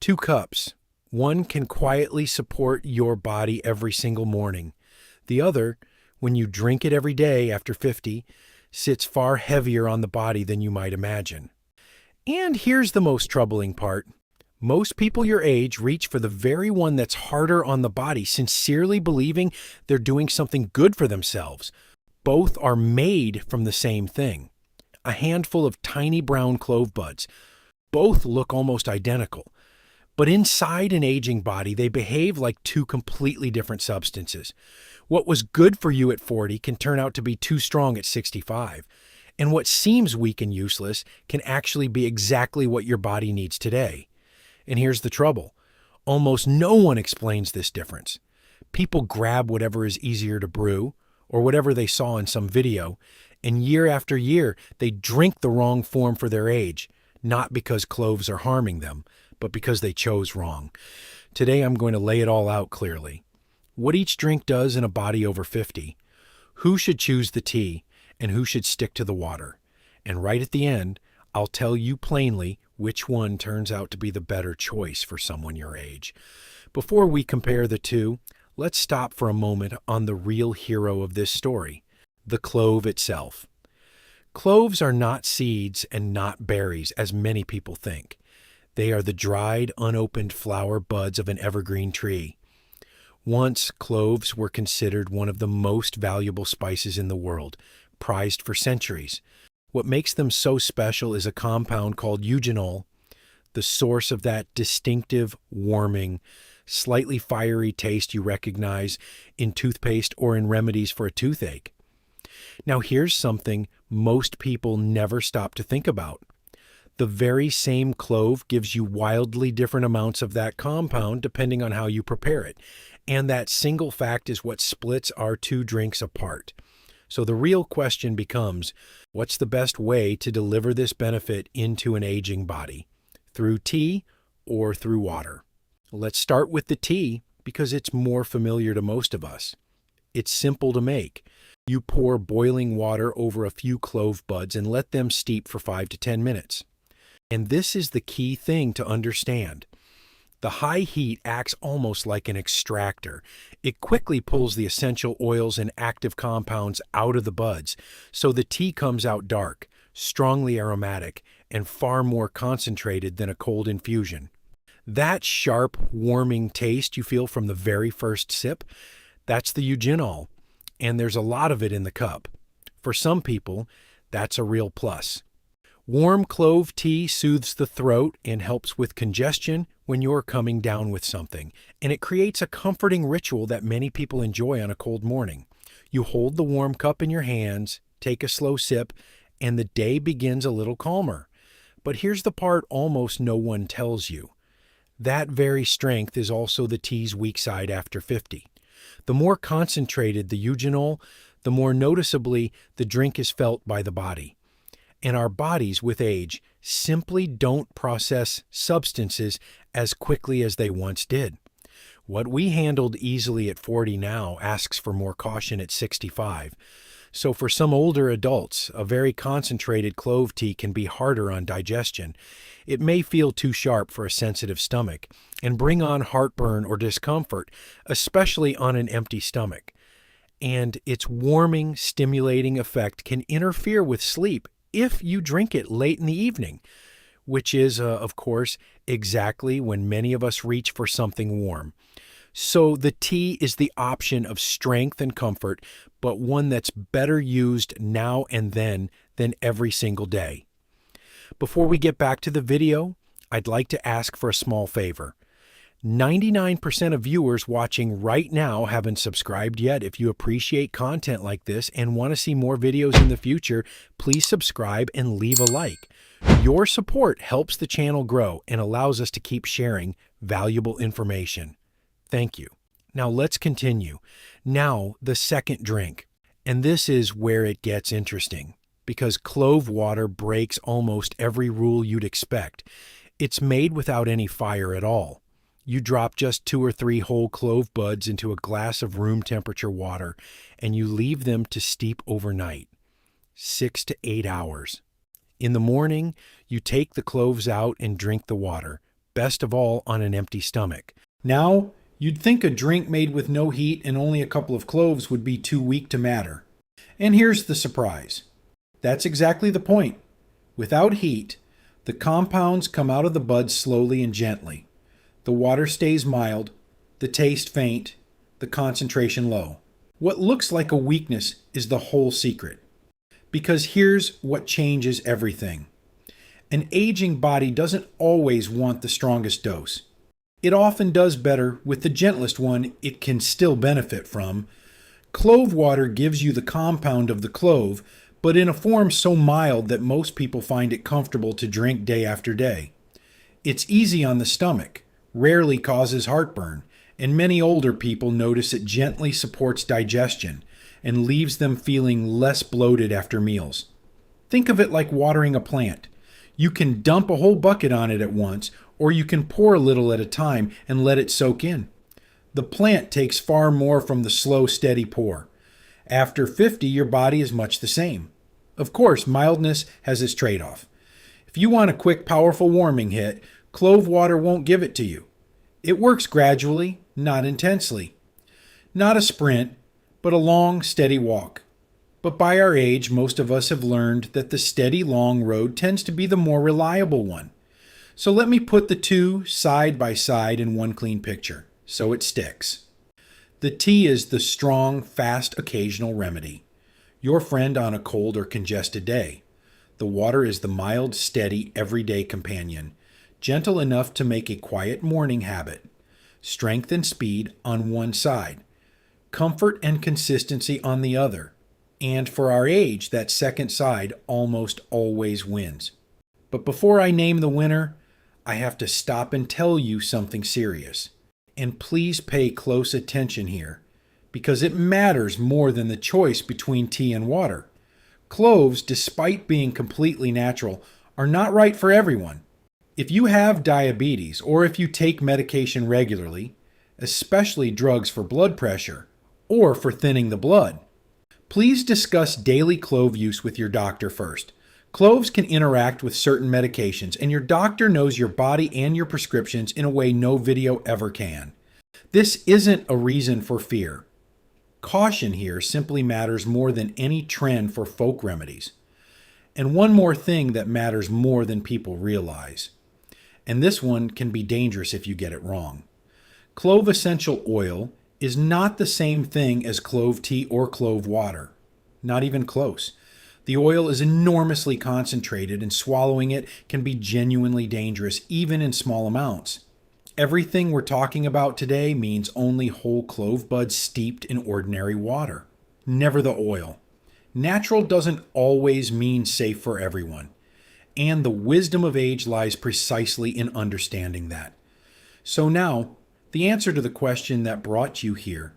2 cups. One can quietly support your body every single morning. The other, when you drink it every day after 50, sits far heavier on the body than you might imagine. And here's the most troubling part. Most people your age reach for the very one that's harder on the body, sincerely believing they're doing something good for themselves. Both are made from the same thing. A handful of tiny brown clove buds. Both look almost identical. But inside an aging body, they behave like 2 completely different substances. What was good for you at 40 can turn out to be too strong at 65. And what seems weak and useless can actually be exactly what your body needs today. And here's the trouble. Almost no one explains this difference. People grab whatever is easier to brew, or whatever they saw in some video, and year after year, they drink the wrong form for their age, not because cloves are harming them, but because they chose wrong. Today, I'm going to lay it all out clearly. What each drink does in a body over 50, who should choose the tea, and who should stick to the water. And right at the end, I'll tell you plainly which one turns out to be the better choice for someone your age. Before we compare the two, let's stop for a moment on the real hero of this story, the clove itself. Cloves are not seeds and not berries, as many people think. They are the dried, unopened flower buds of an evergreen tree. Once, cloves were considered one of the most valuable spices in the world, prized for centuries. What makes them so special is a compound called eugenol, the source of that distinctive, warming, slightly fiery taste you recognize in toothpaste or in remedies for a toothache. Now here's something most people never stop to think about. The very same clove gives you wildly different amounts of that compound depending on how you prepare it. And that single fact is what splits our 2 drinks apart. So the real question becomes, what's the best way to deliver this benefit into an aging body? Through tea or through water? Let's start with the tea because it's more familiar to most of us. It's simple to make. You pour boiling water over a few clove buds and let them steep for 5 to 10 minutes. And this is the key thing to understand. The high heat acts almost like an extractor. It quickly pulls the essential oils and active compounds out of the buds, so the tea comes out dark, strongly aromatic, and far more concentrated than a cold infusion. That sharp, warming taste you feel from the very first sip, that's the eugenol, and there's a lot of it in the cup. For some people, that's a real plus. Warm clove tea soothes the throat and helps with congestion when you're coming down with something, and it creates a comforting ritual that many people enjoy on a cold morning. You hold the warm cup in your hands, take a slow sip, and the day begins a little calmer. But here's the part almost no one tells you. That very strength is also the tea's weak side after 50. The more concentrated the eugenol, the more noticeably the drink is felt by the body. And our bodies, with age, simply don't process substances as quickly as they once did. What we handled easily at 40 now asks for more caution at 65. So for some older adults, a very concentrated clove tea can be harder on digestion. It may feel too sharp for a sensitive stomach and bring on heartburn or discomfort, especially on an empty stomach. And its warming, stimulating effect can interfere with sleep if you drink it late in the evening, which is, of course, exactly when many of us reach for something warm. So the tea is the option of strength and comfort, but one that's better used now and then than every single day. Before we get back to the video, I'd like to ask for a small favor. 99% of viewers watching right now haven't subscribed yet. If you appreciate content like this and want to see more videos in the future, please subscribe and leave a like. Your support helps the channel grow and allows us to keep sharing valuable information. Thank you. Now let's continue. Now the second drink. And this is where it gets interesting, because clove water breaks almost every rule you'd expect. It's made without any fire at all. You drop just 2 or 3 whole clove buds into a glass of room temperature water, and you leave them to steep overnight, 6 to 8 hours. In the morning, you take the cloves out and drink the water, best of all on an empty stomach. Now, you'd think a drink made with no heat and only a couple of cloves would be too weak to matter. And here's the surprise. That's exactly the point. Without heat, the compounds come out of the bud slowly and gently. The water stays mild, the taste faint, the concentration low. What looks like a weakness is the whole secret. Because here's what changes everything. An aging body doesn't always want the strongest dose. It often does better with the gentlest one it can still benefit from. Clove water gives you the compound of the clove, but in a form so mild that most people find it comfortable to drink day after day. It's easy on the stomach, rarely causes heartburn, and many older people notice it gently supports digestion and leaves them feeling less bloated after meals. Think of it like watering a plant. You can dump a whole bucket on it at once, or you can pour a little at a time and let it soak in. The plant takes far more from the slow, steady pour. After 50, your body is much the same. Of course, mildness has its trade-off. If you want a quick, powerful warming hit, clove water won't give it to you. It works gradually, not intensely. Not a sprint, but a long, steady walk. But by our age, most of us have learned that the steady, long road tends to be the more reliable one. So let me put the two side by side in one clean picture, so it sticks. The tea is the strong, fast, occasional remedy, your friend on a cold or congested day. The water is the mild, steady, everyday companion, gentle enough to make a quiet morning habit. Strength and speed on one side, comfort and consistency on the other. And for our age, that second side almost always wins. But before I name the winner, I have to stop and tell you something serious. And please pay close attention here, because it matters more than the choice between tea and water. Cloves, despite being completely natural, are not right for everyone. If you have diabetes or if you take medication regularly, especially drugs for blood pressure or for thinning the blood, please discuss daily clove use with your doctor first. Cloves can interact with certain medications, and your doctor knows your body and your prescriptions in a way no video ever can. This isn't a reason for fear. Caution here simply matters more than any trend for folk remedies. And one more thing that matters more than people realize. And this one can be dangerous if you get it wrong. Clove essential oil is not the same thing as clove tea or clove water. Not even close. The oil is enormously concentrated, and swallowing it can be genuinely dangerous, even in small amounts. Everything we're talking about today means only whole clove buds steeped in ordinary water. Never the oil. Natural doesn't always mean safe for everyone. And the wisdom of age lies precisely in understanding that. So now, the answer to the question that brought you here.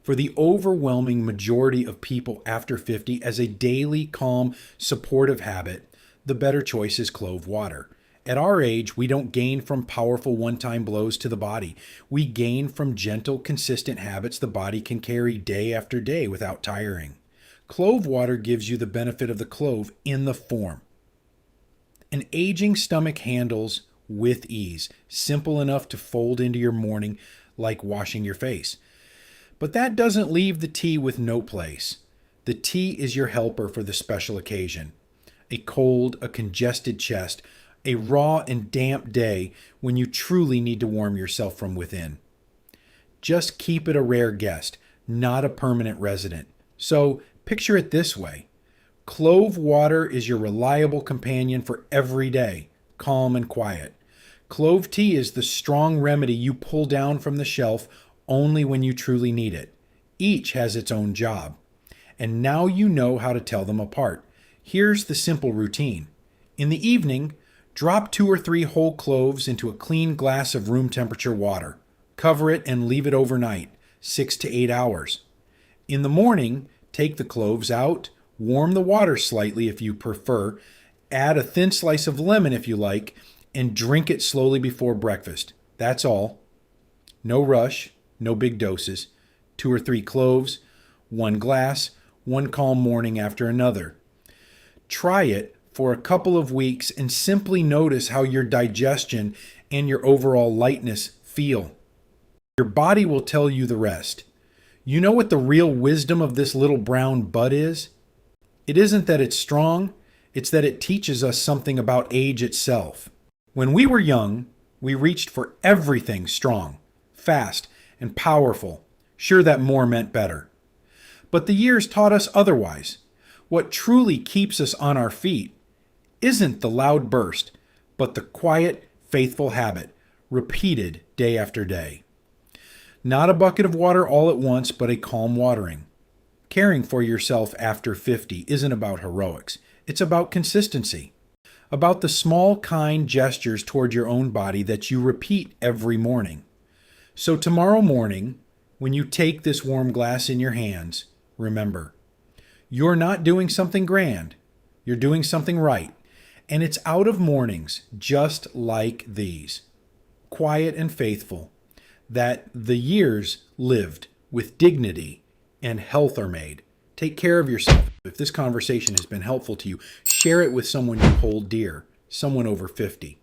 For the overwhelming majority of people after 50 as a daily, calm, supportive habit, the better choice is clove water. At our age, we don't gain from powerful one-time blows to the body. We gain from gentle, consistent habits the body can carry day after day without tiring. Clove water gives you the benefit of the clove in the form. An aging stomach handles with ease, simple enough to fold into your morning like washing your face. But that doesn't leave the tea with no place. The tea is your helper for the special occasion. A cold, a congested chest, a raw and damp day when you truly need to warm yourself from within. Just keep it a rare guest, not a permanent resident. So picture it this way. Clove water is your reliable companion for every day, calm and quiet. Clove tea is the strong remedy you pull down from the shelf only when you truly need it. Each has its own job. And now you know how to tell them apart. Here's the simple routine. In the evening, drop 2 or 3 whole cloves into a clean glass of room temperature water. Cover it and leave it overnight, 6 to 8 hours. In the morning, take the cloves out, warm the water slightly if you prefer, add a thin slice of lemon if you like, and drink it slowly before breakfast. That's all. No rush, no big doses. 2 or 3 cloves, 1 glass, one calm morning after another. Try it for a couple of weeks and simply notice how your digestion and your overall lightness feel. Your body will tell you the rest. You know what the real wisdom of this little brown bud is? It isn't that it's strong, it's that it teaches us something about age itself. When we were young, we reached for everything strong, fast, and powerful, sure that more meant better. But the years taught us otherwise. What truly keeps us on our feet isn't the loud burst, but the quiet, faithful habit, repeated day after day. Not a bucket of water all at once, but a calm watering. Caring for yourself after 50 isn't about heroics. It's about consistency. About the small, kind gestures toward your own body that you repeat every morning. So tomorrow morning, when you take this warm glass in your hands, remember, you're not doing something grand. You're doing something right. And it's out of mornings just like these, quiet and faithful, that the years lived with dignity and health are made. Take care of yourself. If this conversation has been helpful to you, share it with someone you hold dear, someone over 50.